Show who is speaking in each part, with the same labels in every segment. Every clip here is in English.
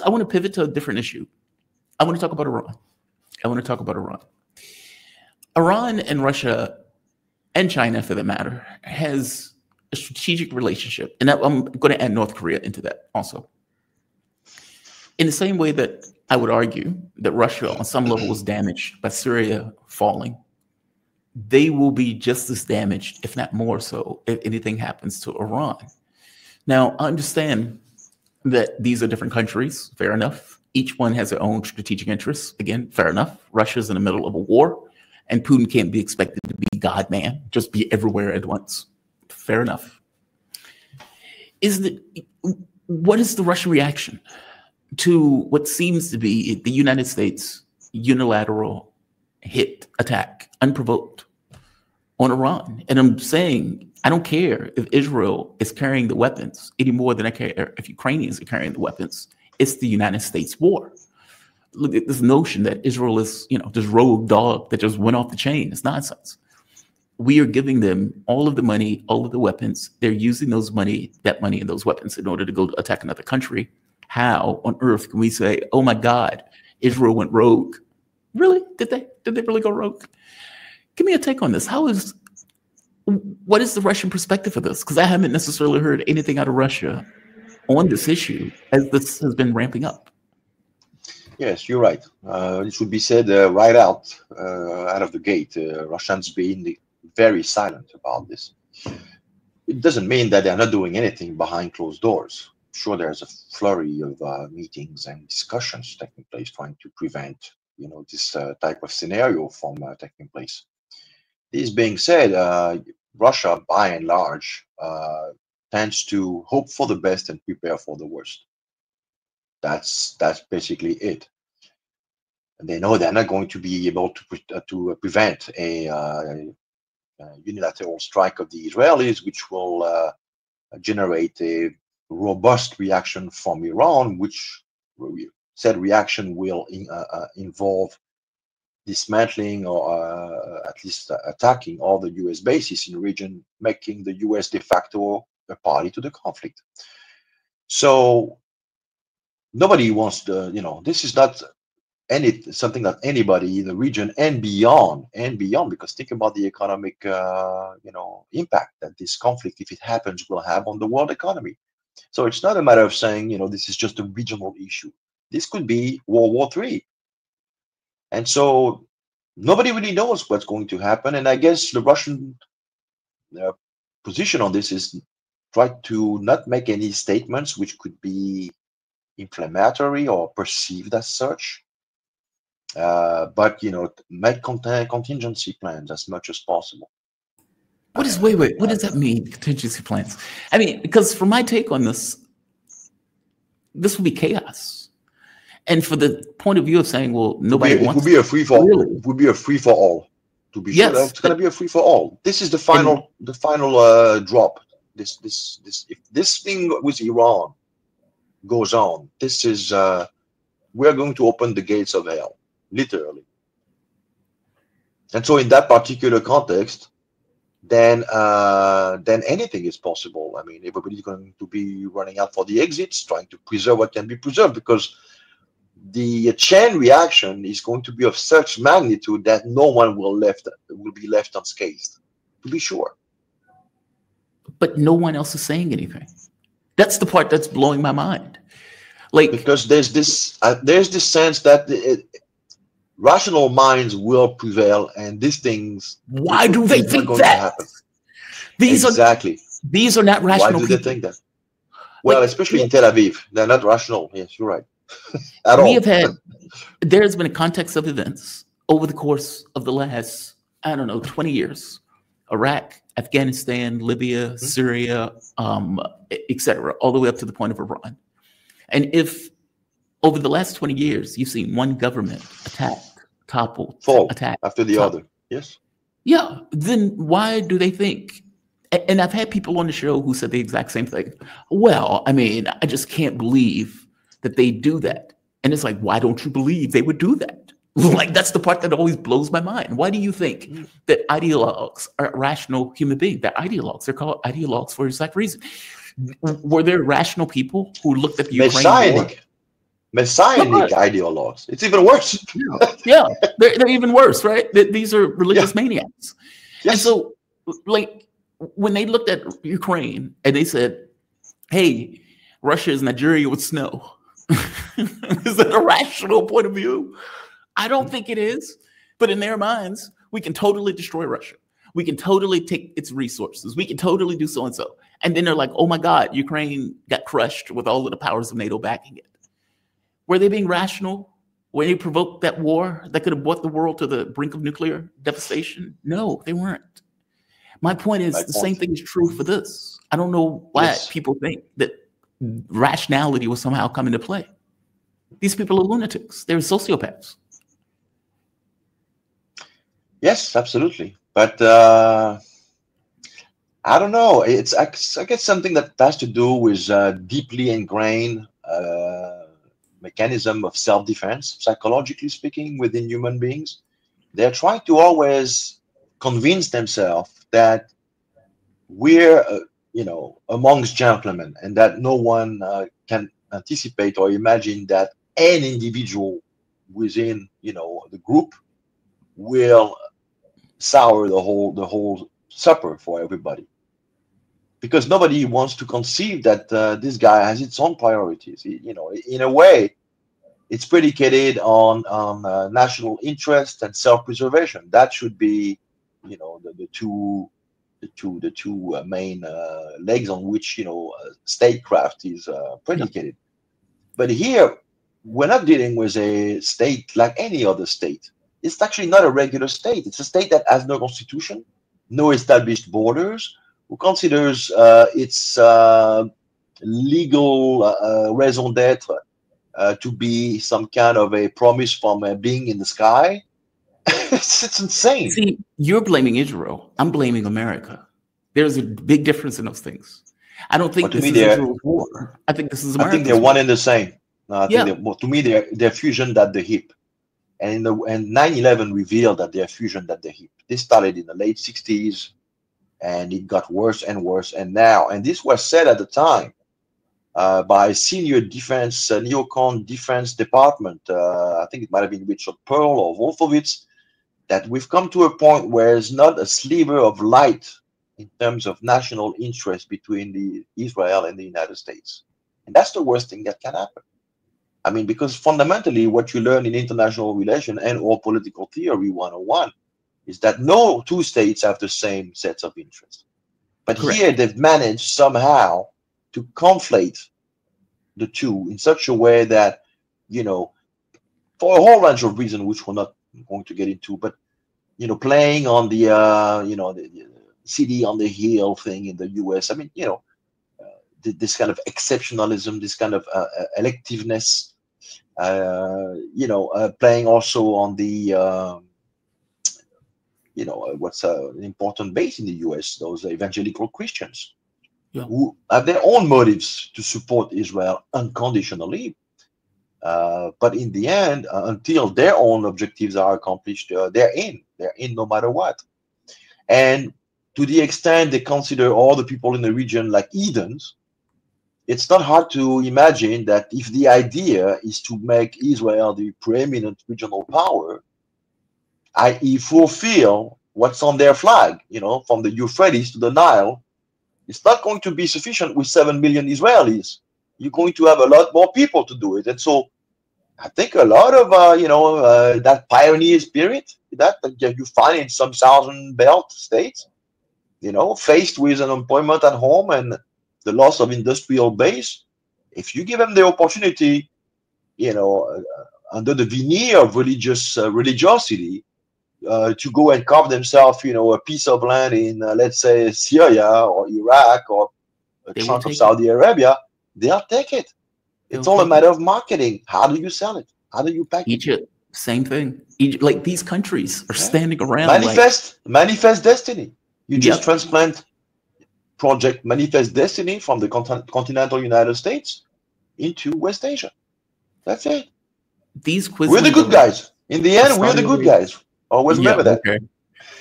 Speaker 1: I want to pivot to a different issue. I want to talk about Iran. I want to talk about Iran. Iran and Russia and China, for that matter, has a strategic relationship. And I'm going to add North Korea into that also. In the same way that I would argue that Russia on some level was damaged by Syria falling, they will be just as damaged, if not more so, if anything happens to Iran. Now, I understand that these are different countries, fair enough. Each one has their own strategic interests. Again, fair enough. Russia's in the middle of a war, and Putin can't be expected to be God-man, just be everywhere at once. Fair enough. What is the Russian reaction to what seems to be the United States unilateral attack, unprovoked, on Iran? And I'm saying, I don't care if Israel is carrying the weapons any more than I care if Ukrainians are carrying the weapons. It's the United States war. Look at this notion that Israel is, this rogue dog that just went off the chain. It's nonsense. We are giving them all of the money, all of the weapons. They're using that money and those weapons in order to go attack another country. How on earth can we say, oh my God, Israel went rogue? Really? Did they really go rogue? Give me a take on this. What is the Russian perspective of this? Because I haven't necessarily heard anything out of Russia on this issue as this has been ramping up.
Speaker 2: Yes, you're right. It should be said right out of the gate. Russians being very silent about this. It doesn't mean that they're not doing anything behind closed doors. Sure, there's a flurry of meetings and discussions taking place, trying to prevent, this type of scenario from taking place. This being said, Russia, by and large, tends to hope for the best and prepare for the worst. That's basically it. And they know they're not going to be able to prevent a unilateral strike of the Israelis, which will generate a robust reaction from Iran, which said reaction will involve dismantling or at least attacking all the US bases in the region, making the US de facto a party to the conflict. So nobody wants to, this is not something that anybody in the region and beyond, because think about the economic, impact that this conflict, if it happens, will have on the world economy. So it's not a matter of saying, this is just a regional issue. This could be World War III. And so nobody really knows what's going to happen. And I guess the Russian position on this is try to not make any statements which could be inflammatory or perceived as such. But, make contingency plans as much as possible.
Speaker 1: What does that mean, contingency plans? I mean, because from my take on this would be chaos. And for the point of view of saying, well, nobody wants...
Speaker 2: It would be a free-for-all. Really? It would be a free-for-all, to be sure. It's going to be a free-for-all. This is the final drop. If this thing with Iran goes on, this is... we're going to open the gates of hell, literally. And so in that particular context, then anything is possible. I mean, everybody's going to be running out for the exits, trying to preserve what can be preserved, because the chain reaction is going to be of such magnitude that no one will be left unscathed, to be sure.
Speaker 1: But no one else is saying anything. That's the part that's blowing my mind.
Speaker 2: Because there's this sense that rational minds will prevail, and these things.
Speaker 1: Why do they think that? These are not rational.
Speaker 2: Why do they think that? Well, especially in Tel Aviv, they're not rational. Yes, you're right. At all.
Speaker 1: There's been a context of events over the course of the last, 20 years. Iraq, Afghanistan, Libya, Syria, etc., all the way up to the point of Iran. And if over the last 20 years, you've seen one government attack, topple,
Speaker 2: fall,
Speaker 1: attack
Speaker 2: after the other. Yes.
Speaker 1: Yeah. Then why do they think? And I've had people on the show who said the exact same thing. Well, I mean, I just can't believe that they do that. And it's like, why don't you believe they would do that? Like, that's the part that always blows my mind. Why do you think that ideologues are rational human beings? They're ideologues. They're called ideologues for exact reason. Were there rational people who looked at the Ukraine war?
Speaker 2: messianic ideologues. It's even worse.
Speaker 1: Yeah, they're even worse, right? These are religious maniacs.
Speaker 2: Yes.
Speaker 1: And so, like, when they looked at Ukraine and they said, hey, Russia is Nigeria with snow. Is that a rational point of view? I don't think it is. But in their minds, we can totally destroy Russia. We can totally take its resources. We can totally do so and so. And then they're like, oh my God, Ukraine got crushed with all of the powers of NATO backing it. Were they being rational? When they provoked that war that could have brought the world to the brink of nuclear devastation? No, they weren't. My point is the same thing is true for this. I don't know why people think that rationality will somehow come into play. These people are lunatics. They're sociopaths.
Speaker 2: Yes, absolutely. But I don't know. It's I guess something that has to do with deeply ingrained mechanism of self-defense, psychologically speaking, within human beings. They're trying to always convince themselves that we're, amongst gentlemen, and that no one can anticipate or imagine that an individual within, the group will sour the whole supper for everybody. Because nobody wants to conceive that this guy has its own priorities. In a way, it's predicated on national interest and self-preservation. That should be, the two main legs on which statecraft is predicated. But here, we're not dealing with a state like any other state. It's actually not a regular state. It's a state that has no constitution, no established borders, who considers its legal raison d'etre to be some kind of a promise from a being in the sky. It's insane.
Speaker 1: See, you're blaming Israel. I'm blaming America. There's a big difference in those things. I don't think this is Israel's war. I think this is America's
Speaker 2: I think they're one and the same. To me, they're fusioned at the hip. And 9/11 revealed that they're fusioned at the hip. This started in the late 60s, and it got worse and worse. And now, and this was said at the time by senior defense, neocon defense department, I think it might have been Richard Pearl or Wolfowitz, that we've come to a point where there's not a sliver of light in terms of national interest between Israel and the United States. And that's the worst thing that can happen. I mean, because fundamentally what you learn in international relations and or political theory 101 is that no two states have the same sets of interests. But here they've managed somehow to conflate the two in such a way that, for a whole range of reasons, which we're not going to get into, but, playing on the, the city on the hill thing in the US. I mean, this kind of exceptionalism, this kind of electiveness, playing also on the, what's an important base in the US, those evangelical Christians who have their own motives to support Israel unconditionally. But in the end, until their own objectives are accomplished, they're in no matter what. And to the extent they consider all the people in the region like Edens, it's not hard to imagine that if the idea is to make Israel the preeminent regional power, i.e. fulfill what's on their flag, from the Euphrates to the Nile, it's not going to be sufficient with 7 million Israelis. You're going to have a lot more people to do it. And so I think a lot of, that pioneer spirit that you find in some Southern Belt states, faced with unemployment at home and the loss of industrial base, if you give them the opportunity, under the veneer of religiosity, to go and carve themselves, a piece of land in, let's say, Syria or Iraq or a chunk of Saudi Arabia, they'll take it. It's all a matter of marketing. How do you sell it? How do you package
Speaker 1: Egypt, same thing. Egypt, like these countries are standing around.
Speaker 2: Manifest destiny. You just transplant Project Manifest Destiny from the continental United States into West Asia. That's it.
Speaker 1: These
Speaker 2: we're the good guys. In the end, we're the good guys. Always remember that.
Speaker 1: Okay.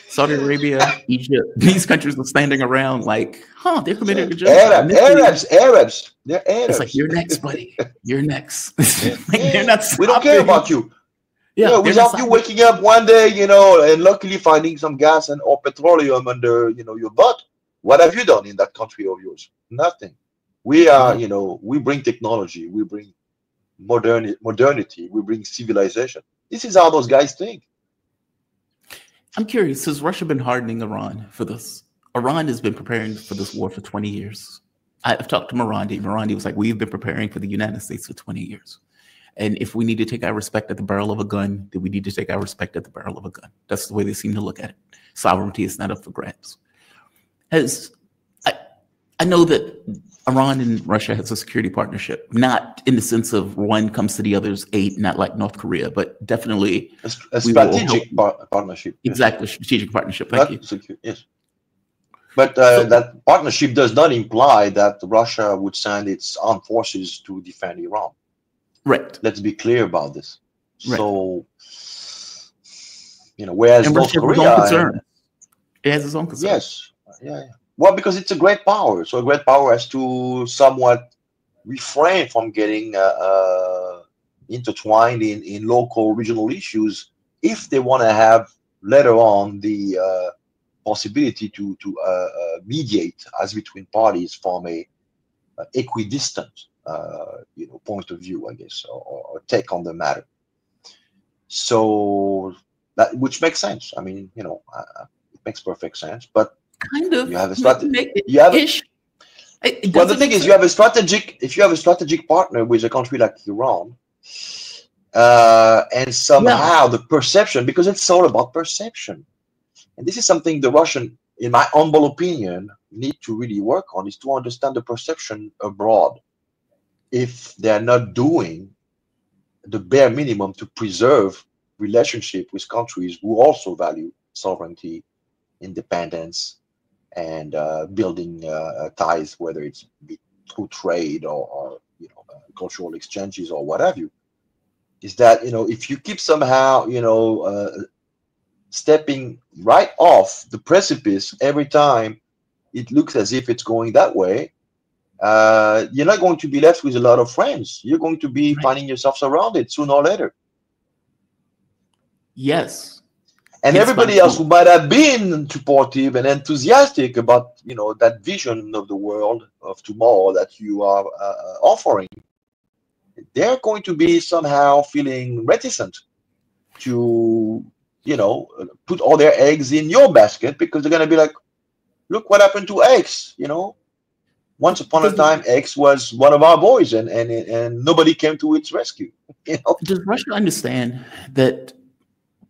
Speaker 1: Saudi Arabia, Egypt, these countries are standing around like, huh, they're committing a genocide.
Speaker 2: Arabs. They're
Speaker 1: It's like,
Speaker 2: Arabs.
Speaker 1: you're next, buddy. You're next. Like,
Speaker 2: Yeah.
Speaker 1: they're not
Speaker 2: We don't care
Speaker 1: stopping.
Speaker 2: about you.
Speaker 1: Yeah,
Speaker 2: without you waking up one day, and luckily finding some gas and or petroleum under, your butt. What have you done in that country of yours? Nothing. We are, we bring technology, we bring modernity, we bring civilization. This is how those guys think.
Speaker 1: I'm curious, has Russia been hardening Iran for this? Iran has been preparing for this war for 20 years. I've talked to Morandi. Morandi was like, we've been preparing for the United States for 20 years. And if we need to take our respect at the barrel of a gun, then we need to take our respect at the barrel of a gun. That's the way they seem to look at it. Sovereignty is not up for grabs. I know that Iran and Russia has a security partnership, not in the sense of one comes to the other's aid, not like North Korea, but definitely
Speaker 2: a strategic partnership.
Speaker 1: Exactly, strategic partnership. Thank you.
Speaker 2: Yes. But that partnership does not imply that Russia would send its armed forces to defend Iran.
Speaker 1: Right.
Speaker 2: Let's be clear about this.
Speaker 1: Right.
Speaker 2: So, whereas North Korea,
Speaker 1: it has its own concerns.
Speaker 2: Yes. Yeah. Well, because it's a great power. So a great power has to somewhat refrain from getting intertwined in local, regional issues if they want to have later on the possibility to mediate as between parties from a equidistant point of view, I guess, or take on the matter. So which makes sense. I mean, it makes perfect sense. But
Speaker 1: kind of
Speaker 2: you have a strategy. Well, the thing is, you have a strategic. If you have a strategic partner with a country like Iran, and somehow the perception, because it's all about perception, and this is something the Russian, in my humble opinion, need to really work on, is to understand the perception abroad. If they're not doing the bare minimum to preserve relationship with countries who also value sovereignty, independence, and building ties, whether it's through trade or cultural exchanges or what have you, is that if you keep somehow stepping right off the precipice every time it looks as if it's going that way, you're not going to be left with a lot of friends. You're going to be finding yourself surrounded sooner or later.
Speaker 1: Yes.
Speaker 2: And everybody else who might have been supportive and enthusiastic about, that vision of the world of tomorrow that you are offering, they're going to be somehow feeling reticent to, put all their eggs in your basket, because they're going to be like, look what happened to X, Once upon a time, X was one of our boys, and nobody came to its rescue.
Speaker 1: Does Russia understand that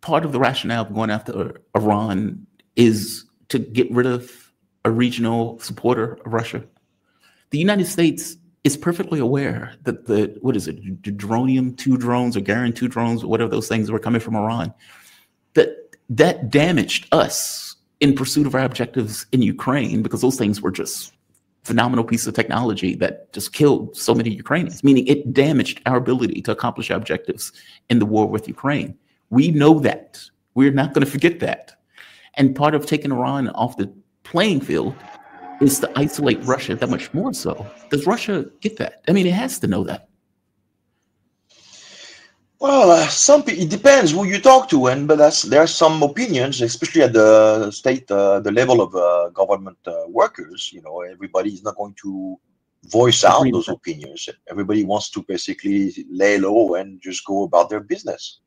Speaker 1: part of the rationale of going after Iran is to get rid of a regional supporter of Russia? The United States is perfectly aware that the Dronium-2 drones or Garin-2 drones, or whatever those things were coming from Iran, that damaged us in pursuit of our objectives in Ukraine, because those things were just phenomenal piece of technology that just killed so many Ukrainians, meaning it damaged our ability to accomplish our objectives in the war with Ukraine. We know that. We're not going to forget that. And part of taking Iran off the playing field is to isolate Russia that much more so. Does Russia get that? I mean, it has to know that.
Speaker 2: Well, it depends who you talk to, but there are some opinions, especially at the state, the level of government workers. Everybody is not going to voice out those opinions. Everybody wants to basically lay low and just go about their business.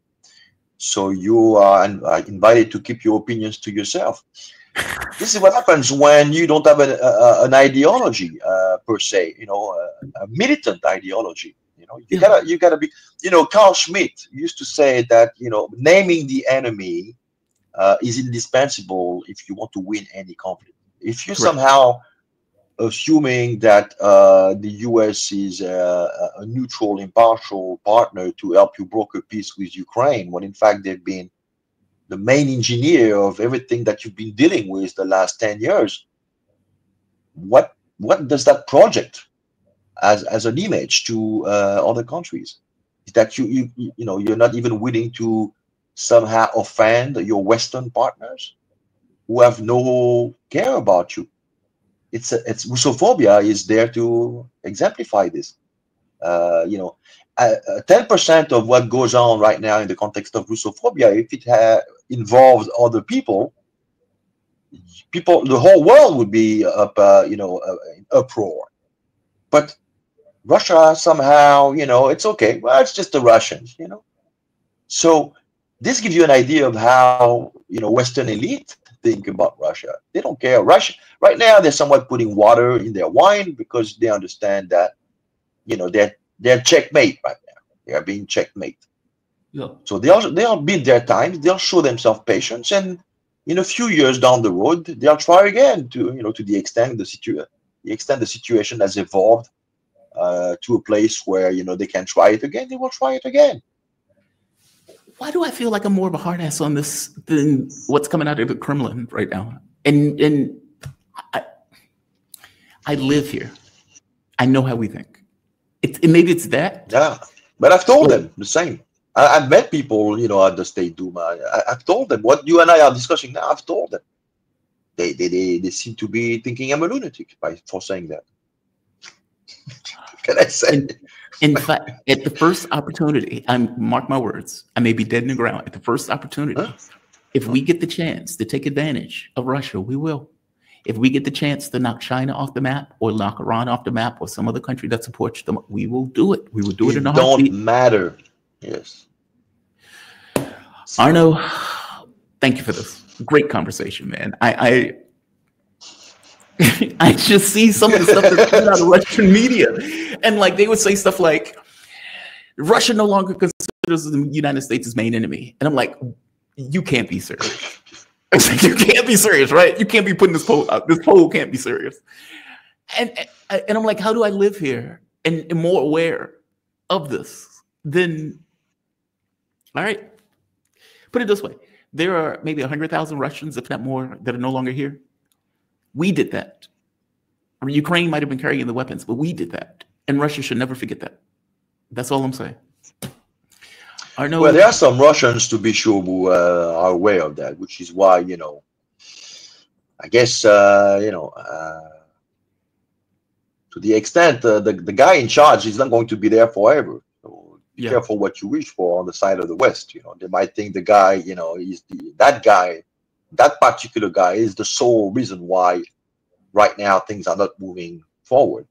Speaker 2: So you are invited to keep your opinions to yourself. This is what happens when you don't have an ideology per se, a militant ideology. You gotta be, Carl Schmitt used to say that, naming the enemy is indispensable if you want to win any conflict. If you somehow assuming that the US is a neutral, impartial partner to help you broker peace with Ukraine, when in fact they've been the main engineer of everything that you've been dealing with the last 10 years, what does that project as an image to other countries? Is that you're not even willing to somehow offend your Western partners? who have no care about you. It's Russophobia is there to exemplify this. 10% of what goes on right now in the context of Russophobia, if it involves other people, the whole world would be up, in uproar. But Russia somehow, it's okay. Well, it's just the Russians, So this gives you an idea of how, Western elite think about Russia. They don't care. Russia right now, they're somewhat putting water in their wine because they understand that, they're checkmate right now. They are being checkmate.
Speaker 1: Yeah.
Speaker 2: So they'll bid their time. They'll show themselves patience, and in a few years down the road, they'll try again to the extent the situation has evolved to a place where they can try it again. They will try it again.
Speaker 1: Why do I feel like I'm more of a hard ass on this than what's coming out of the Kremlin right now? And I live here. I know how we think. Maybe it's that.
Speaker 2: Yeah, but I've told them the same. I've met people, at the State Duma. I've told them what you and I are discussing now. I've told them. They seem to be thinking I'm a lunatic for saying that. Can I say?
Speaker 1: In fact, at the first opportunity, mark my words, I may be dead in the ground. At the first opportunity, if we get the chance to take advantage of Russia, we will. If we get the chance to knock China off the map or knock Iran off the map or some other country that supports them, we will do it. We will do it in a heartbeat.
Speaker 2: Don't matter. Yes.
Speaker 1: Arnaud, thank you for this. Great conversation, man. I just see some of the stuff that's coming out of Russian media. And like they would say stuff like, Russia no longer considers the United States its main enemy. And I'm like, you can't be serious. You can't be serious, right? You can't be putting this poll out. This poll can't be serious. And I'm like, how do I live here and more aware of this than, all right, put it this way. There are maybe 100,000 Russians, if not more, that are no longer here. We did that. I mean, Ukraine might have been carrying the weapons, but we did that. And Russia should never forget that. That's all I'm saying. Arnaud,
Speaker 2: well, there are some Russians, to be sure, who are aware of that, which is why, I guess, to the extent the guy in charge is not going to be there forever. So be careful what you wish for on the side of the West. They might think the guy, is that particular guy is the sole reason why right now things are not moving forward.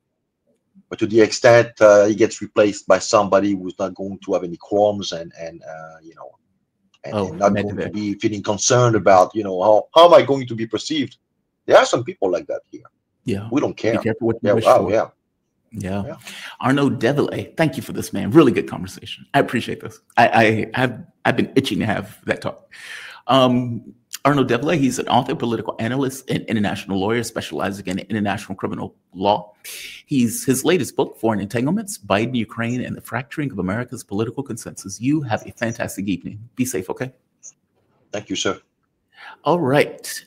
Speaker 2: But to the extent he gets replaced by somebody who's not going to have any qualms and not going to be feeling concerned about, how am I going to be perceived? There are some people like that here.
Speaker 1: Yeah.
Speaker 2: We don't care.
Speaker 1: Be careful what you wish for. Yeah. Arnaud Develay, thank you for this, man. Really good conversation. I appreciate this. I've been itching to have that talk. Arnaud Develay, he's an author, political analyst, and international lawyer specializing in international criminal law. His latest book, Foreign Entanglements, Biden, Ukraine, and the Fracturing of America's Political Consensus. You have a fantastic evening. Be safe, okay?
Speaker 2: Thank you, sir.
Speaker 1: All right.